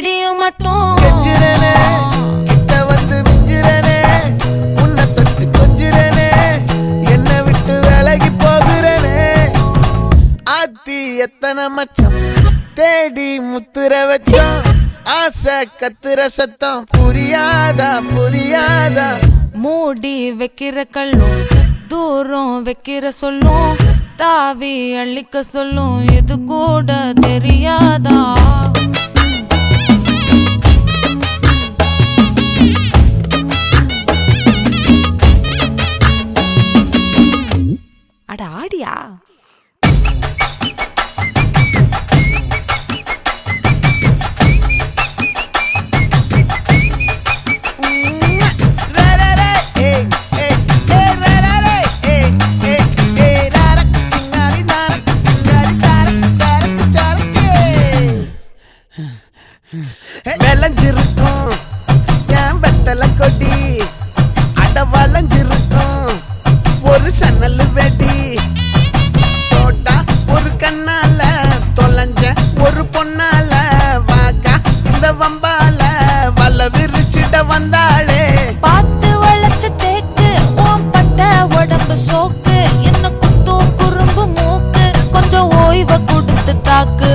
விடியும் மட்டும் கெஞ்சிரனே கிட்ட வந்து மிஞ்சிரனே உன்னை தொட்டு கொஞ்சிரனே என்ன விட்டு விலகி போகிறனே ஆத்தி எத்தனை மச்சம் தேடி முத்துற வச்சோம் ஆசை கத்துற சத்தம் புரியாதா புரியாதா மூடி வைக்கிற கல்லும் தூரம் வைக்கிற சொல்லும் தாவி அள்ளிக்க சொல்லும் இது கூட தெரியாதா அட ஆடியா விளைஞ்சிருக்கும் என் வெத்தலை கொடி அட வளைஞ்சிருக்கும் ஒரு சன்னல் வெடி தோட்டா ஒரு கண்ணால தொலைஞ்ச ஒரு பொண்ணால வாக்கா இந்த வம்பால வல விரிச்சிட வந்தாளே பார்த்து வளைச்ச தேக்கு பட்ட உடம்பு சோக்கு என்ன குத்தும் குறும்பு மூக்கு கொஞ்சம் ஓய்வை கொடுத்து தாக்கு